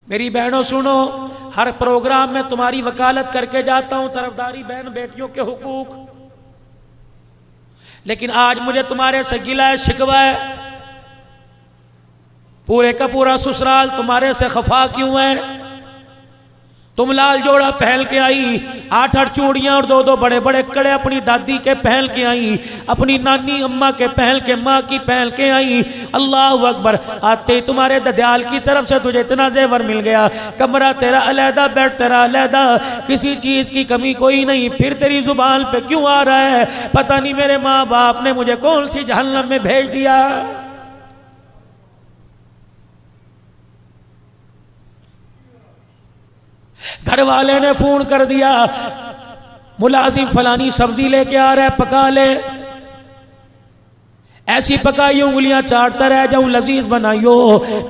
मेरी बहनों सुनो, हर प्रोग्राम में तुम्हारी वकालत करके जाता हूं, तरफदारी बहन बेटियों के हुकूक, लेकिन आज मुझे तुम्हारे से गिला है, शिकवा है। पूरे का पूरा ससुराल तुम्हारे से खफा क्यों है? तुम लाल जोड़ा पहन के आई, 8-8 चूड़ियां और 2-2 बड़े बड़े कड़े अपनी दादी के पहन के आई, अपनी नानी अम्मा के पहन के, माँ की पहन के आई। अल्लाह अकबर। आते ही तुम्हारे ददयाल की तरफ से तुझे इतना जेवर मिल गया, कमरा तेरा अलहदा, बेड तेरा अलहदा, किसी चीज की कमी कोई नहीं। फिर तेरी जुबान पे क्यों आ रहा है? पता नहीं मेरे माँ बाप ने मुझे कौन सी जहन्नम में भेज दिया। घर वाले ने फोन कर दिया, मुलाजिम फलानी सब्जी लेके आ रहा है, पका ले। ऐसी पकाई उंगलियां चाटता रह जाऊं, लजीज बनाइयो।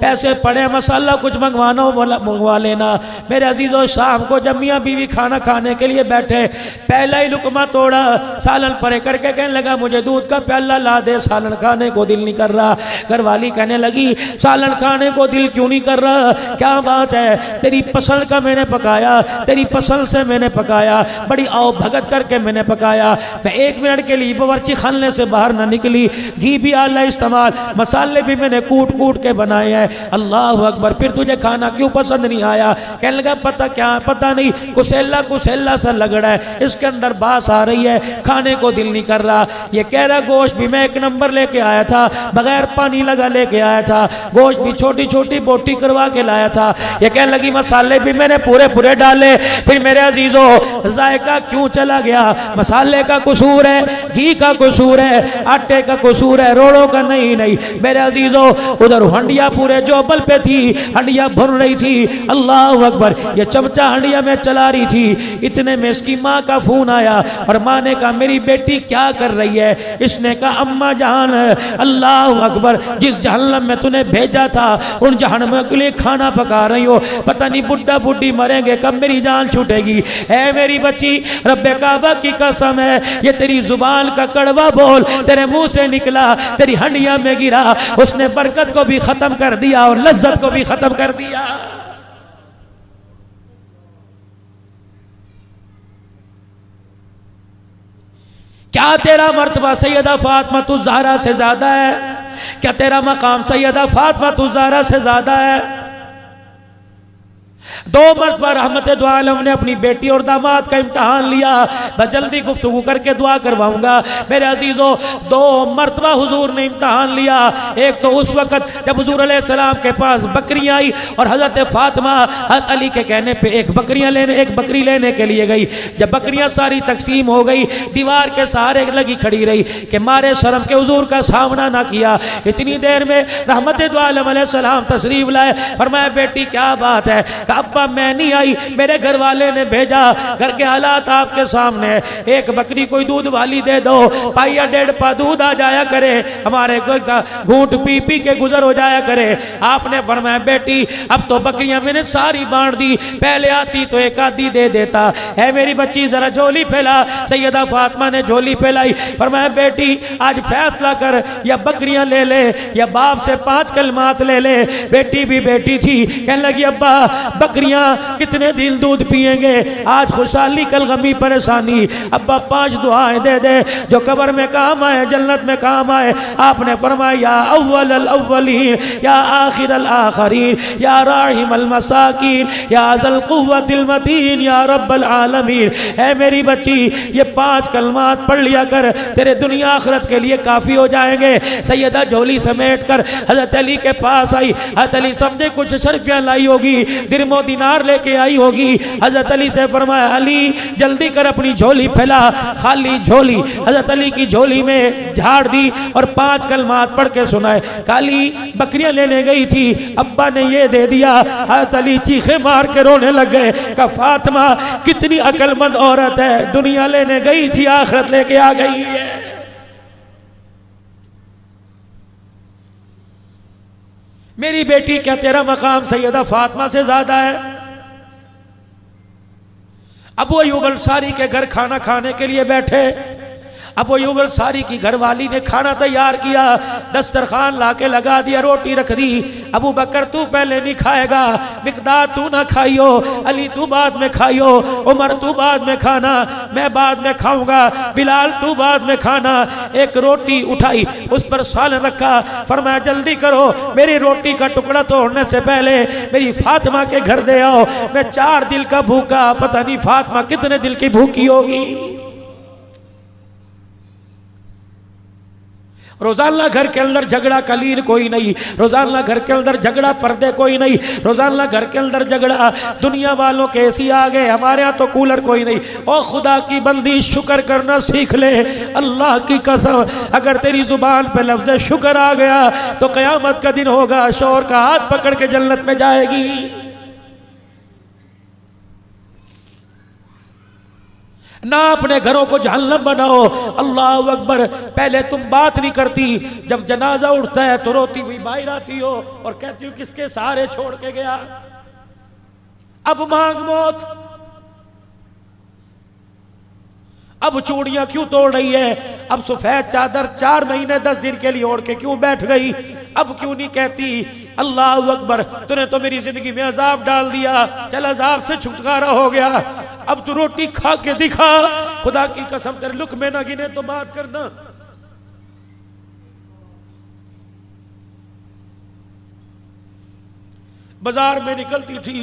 पैसे पड़े, मसाला कुछ मंगवाना हो मंगवा लेना। मेरे अजीजों, शाम को जब मियाँ बीवी खाना खाने के लिए बैठे, पहला ही लुकमा तोड़ा, सालन परे करके कहने लगा मुझे दूध का प्याला ला दे, सालन खाने को दिल नहीं कर रहा। घरवाली कहने लगी सालन खाने को दिल क्यों नहीं कर रहा? क्या बात है? तेरी पसंद का मैंने पकाया, तेरी पसंद से मैंने पकाया, बड़ी आओ भगत करके मैंने पकाया। मैं 1 मिनट के लिए बावर्ची खाने से बाहर ना निकली, भी आला इस्तेमाल, मसाले भी मैंने कूट कूट के बनाए हैं। अल्लाह अकबर। फिर तुझे खाना क्यों पसंद नहीं आया? कहने लगा पता क्या, पता नहीं, कुसेला कुसेला सा लग रहा है, इसके अंदर बास आ रही है, खाने को दिल नहीं कर रहा। ये कह रहा गोश्त भी मैं 1 नंबर लेके आया था, बगैर पानी लगा लेके आया था, गोश्त भी छोटी छोटी बोटी करवा के लाया था। ये कहने लगी मसाले भी मैंने पूरे पूरे डाले। फिर मेरे अजीजों, जायका क्यों चला गया? मसाले का कसूर है, घी का कसूर है, आटे का कसूर है, रोड़ों का नहीं। मेरे अजीजों, उधर हंडिया पूरे जोबल पे थी, हंडिया भर रही थी। अल्लाह अकबर। ये चमचा हंडिया में चला रही थी, इतने में इसकी माँ का फोन आया और माँ ने कहा मेरी बेटी क्या कर रही है? इसने कहा अम्मा जान, अल्लाह अकबर, जिस जहन्नम में तूने भेजा था उन जहन्नम के लिए खाना पका रही हो। पता नहीं बुढ़ा बुढ़ी मरेंगे कब मेरी जान छूटेगी। है मेरी बच्ची, रब्बे काबा की कसम है, ये तेरी जुबान का कड़वा बोल तेरे मुंह से निकला, तेरी हंडिया में गिरा, उसने बरकत को भी खत्म कर दिया और लज्जत को भी खत्म कर दिया। क्या तेरा मर्तबा सैयदा फातिमा तुज़ ज़हरा से ज्यादा है? क्या तेरा मकाम सैयदा फातिमा तुज़ ज़हरा से ज्यादा है? 2 मरतबा रहमत दो आलम ने अपनी बेटी और दामाद का इम्तहान लिया। मैं जल्दी गुफ्तगू करके दुआ करवाऊंगा। मेरे अजीजों, 2 मरतबा हुजूर ने इम्तहान लिया। एक तो उस वक़्त जब हुजूर अलैहिस्सलाम के पास बकरियां आई और हज़रत फातिमा हज़रत अली के कहने पे एक बकरी लेने के लिए गई। जब बकरियां सारी तकसीम हो गई, दीवार के सहारे लगी खड़ी रही कि मारे शर्म के हुजूर का सामना ना किया। इतनी देर में रहमत दो आलम अलैहिस्सलाम तशरीफ लाए। फरमाया बेटी क्या बात है? अब्बा मैं नहीं आई, मेरे घर वाले ने भेजा, घर के हालात आपके सामने, एक बकरी कोई दूध वाली दे दो, पाइया 1.5 पा दूध आ जाया करे, हमारे घर का घूंट पी पी के गुजर हो जाया करे। आपने फरमाया बेटी अब तो बकरियां मैंने सारी बांट दी, पहले आती तो एक आधी दे देता है। मेरी बच्ची जरा झोली फैला। सैयदा फातिमा ने झोली फैलाई। फरमाया बेटी आज फैसला कर, या बकरियां ले ले या बाप से 5 कलमात ले ले। बेटी भी बेटी थी, कहने लगी अब्बा बकरियां कितने दिन दूध पिएंगे, आज खुशहाली कल गमी परेशानी। अब्बा 5 दुआएं दे दे जो कब्र में काम आए, जन्नत में काम आए। आपने फरमाया या अव्वल अल अव्वलीन, या आखिर अल आखिरीन, या राहिम अल मसाकीन, या ज़ल कुव्वतिल मतीन, या रब्बल आलमीन। है मेरी बच्ची ये 5 कलमात पढ़ लिया कर, तेरे दुनिया आखिरत के लिए काफी हो जाएंगे। सैयदा झोली समेट कर हजरत अली के पास आई। हजरत अली समझे कुछ शर्फियां लाई होगी, दिरमो दिनार लेके आई होगी। हजरत अली से फरमाया अली जल्दी कर अपनी झोली फैला। खाली झोली हजरत अली की झोली में झाड़ दी और 5 कलमात पढ़ के सुनाए। काली बकरियां लेने गई थी, अब्बा ने ये दे दिया। हजरत अली चीखे मार के रोने लग गए। का फातिमा कितनी अक्लमंद औरत है, दुनिया लेने गई थी आखिरत लेके आ गई है। मेरी बेटी क्या तेरा मकाम सैयदा फातिमा से ज्यादा है? अबू अय्यूब अंसारी के घर खाना खाने के लिए बैठे। अबू अय्यूब अंसारी की घरवाली ने खाना तैयार किया, दस्तरखान लाके लगा दिया, रोटी रख दी। अबू बकर तू पहले नहीं खाएगा, मिकदाद तू ना खाइयो, अली तू बाद में खाइयो, उमर तू बाद में खाना, मैं बाद में खाऊंगा, बिलाल तू बाद में खाना। एक रोटी उठाई, उस पर सालन रखा, फरमाया जल्दी करो, मेरी रोटी का टुकड़ा तोड़ने से पहले मेरी फातिमा के घर दे आओ, मैं 4 दिल का भूखा, पता नहीं फातिमा कितने दिल की भूखी होगी। रोजाना घर के अंदर झगड़ा कलीन कोई नहीं, रोजाना घर के अंदर झगड़ा पर्दे कोई नहीं, रोजाना घर के अंदर झगड़ा दुनिया वालों के एसी आ गए, हमारे यहाँ तो कूलर कोई नहीं। ओ खुदा की बंदी शुक्र करना सीख ले, अल्लाह की कसम अगर तेरी जुबान पे लफ्ज़ शुक्र आ गया तो क़यामत का दिन होगा, शौहर का हाथ पकड़ के जन्नत में जाएगी। ना अपने घरों को जहन्नम बनाओ। अल्लाह अकबर। पहले तुम बात नहीं करती, जब जनाजा उठता है तो रोती हुई बाहर आती हो और कहती हो किसके सहारे छोड़ के गया, अब मांग मौत। अब चूड़ियां क्यों तोड़ रही है, अब सफेद चादर 4 महीने 10 दिन के लिए ओढ़ के क्यों बैठ गई, अब क्यों नहीं कहती अल्लाह अकबर, तूने तो मेरी जिंदगी में अजाब डाल दिया, चल अजाब से छुटकारा हो गया, अब तू रोटी खा के दिखा, खुदा की कसम तेरे लुक़मे ना गिने तो बात करना। बाजार में निकलती थी,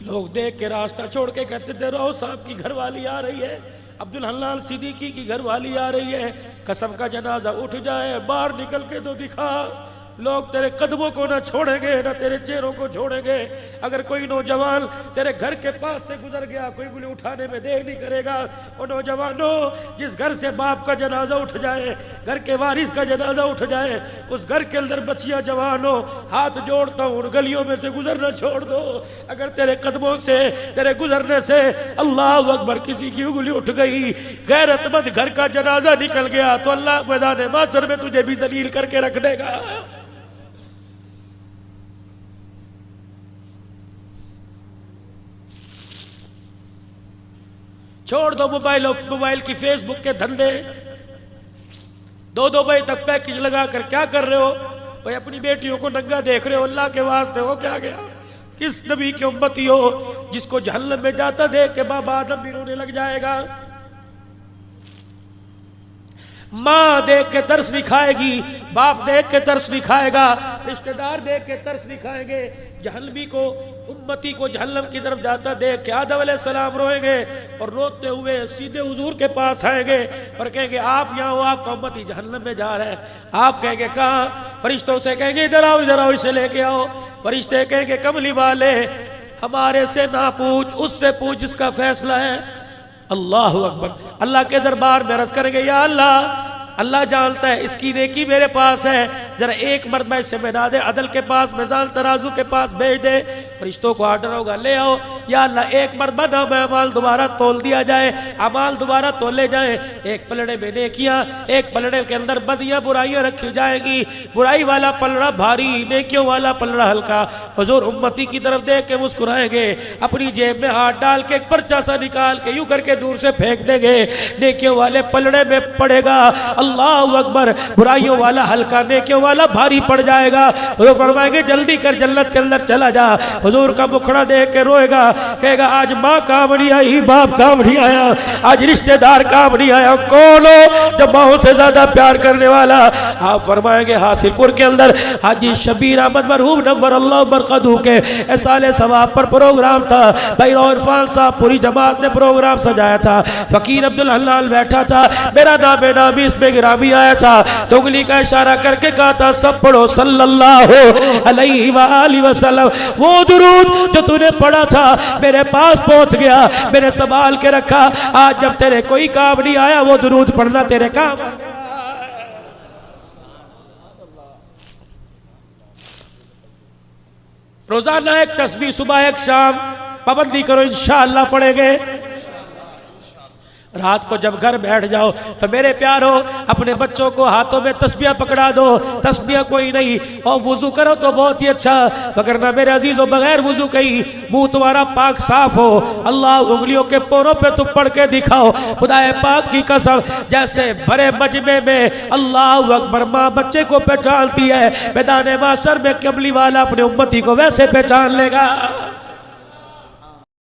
लोग देख के रास्ता छोड़ के कहते थे राव साहब की घरवाली आ रही है, अब्दुल हन्नान सिद्दीकी की घरवाली आ रही है, कसम का जनाजा उठ जाए, बाहर निकल के तो दिखा। लोग तेरे कदमों को ना छोड़ेंगे ना तेरे चेहरों को छोड़ेंगे। अगर कोई नौजवान तेरे घर के पास से गुजर गया, कोई उंगली उठाने में देर नहीं करेगा। और नौजवानों, जिस घर से बाप का जनाजा उठ जाए, घर के वारिस का जनाजा उठ जाए, उस घर के अंदर बच्चियां जवान हो, हाथ जोड़ता हूँ उन गलियों में से गुजरना छोड़ दो। अगर तेरे कदमों से, तेरे गुजरने से अल्लाह अकबर किसी की उंगली उठ गई, गैरतमंद घर का जनाजा निकल गया, तो अल्लाह मैदान माशर में तुझे भी जलील करके रख देगा। छोड़ दो मोबाइल की फेसबुक के धंधे, 2-2 बजे तक पैकेज लगा कर क्या कर रहे हो भाई, अपनी बेटियों को नंगा देख रहे हो, अल्लाह के वास्ते हो क्या गया। किस नबी की उम्मती हो जिसको जहन्नम में जाता देख के बाबा आदम भी रोने लग जाएगा। माँ देख के तरस नहीं खाएगी, बाप देख के तरस नहीं खाएगा, रिश्तेदार देख के तरस नहीं खाएंगे। जहन्नमी को, उम्मती को जहन्नम की तरफ जाता देख के आदम अलैहिस्सलाम रोएंगे और रोते हुए सीधे हुजूर के पास आएंगे और कहेंगे आप यहाँ हो, आपका उम्मती जहन्नम में जा रहा है। आप कहेंगे कहाँ, फरिश्तों से कहेंगे इधर आओ इसे लेके आओ। फरिश्ते कहेंगे कमली वाले हमारे से ना पूछ, उससे पूछ जिसका फैसला है। अल्लाह अकबर। अल्लाह के दरबार में अर्ज करेंगे या अल्लाह, अल्लाह जानता है इसकी नेकी मेरे पास है, जरा एक मरतबा इसे बना दे, अदल के पास, मिजान तराजू के पास भेज दे। फरिश्तों को आर्डर होगा ले आओ। या अल्लाह एक मरतबा ना अमाल दोबारा तोल दिया जाए, अमाल दोबारा तोले जाए। एक पलड़े में नेकियां, एक पलड़े के अंदर बदियां बुराइयां रखी जाएगी। बुराई वाला पलड़ा भारी, नेकियों वाला पलड़ा हल्का। हुजूर उम्मती की तरफ देख के मुस्कुराएंगे, अपनी जेब में हाथ डाल के एक पर्चा सा निकाल के यूं करके दूर से फेंक देंगे, नेकियों वाले पलड़े में पड़ेगा। अल्लाह अकबर। बुराइयों वाला हल्का, नेकियों वाला भारी पड़ जाएगा। वो फरमाएंगे जल्दी कर, जन्नत के अंदर चला जा। हुजूर का मुखड़ा देख के रोएगा, कहेगा आज माँ काम नहीं आई, बाप काम नहीं आया, आज रिश्तेदार काम नहीं आया। कौन हो जब माँ से ज्यादा प्यार करने वाला? आप फरमाएंगे हासिलपुर के अंदर हाजी शबीर अहमद मरहूम नव्वर अल्लाह बरकतहू के एसाले सवाब पर प्रोग्राम था। भाई इरफान साहब पूरी जमात ने प्रोग्राम सजाया था। फकीर अब्दुल हलाल बैठा था, मेरा नाम नामी इसमें गिरामी आया था। तो उंगली का इशारा करके कहा था सब पढ़ो सल्लल्लाहु अलैहि वसल्लम। वो दुरूद जो तूने पढ़ा था मेरे पास पहुंच गया, मैंने संभाल के रखा। आज जब तेरे कोई काम नहीं आया, वो दुरूद पढ़ना तेरे काम। रोजाना एक तस्बीह सुबह एक शाम पाबंदी करो, इंशाअल्लाह पढ़ेंगे। रात को जब घर बैठ जाओ तो मेरे प्यारो अपने बच्चों को हाथों में तस्बिया पकड़ा दो, तस्बिया कोई नहीं, और वुजू करो तो बहुत ही अच्छा, मगर ना मेरे अजीजों बगैर वुजू कहीं मुंह तुम्हारा पाक साफ हो, अल्लाह उंगलियों के पोरों पे तुम पढ़ के दिखाओ, खुदाए पाक की कसम जैसे भरे मजमे में अल्लाह अकबर माँ बच्चे को पहचानती है, मैदान माशर में कमली वाला अपने उम्मती को वैसे पहचान लेगा।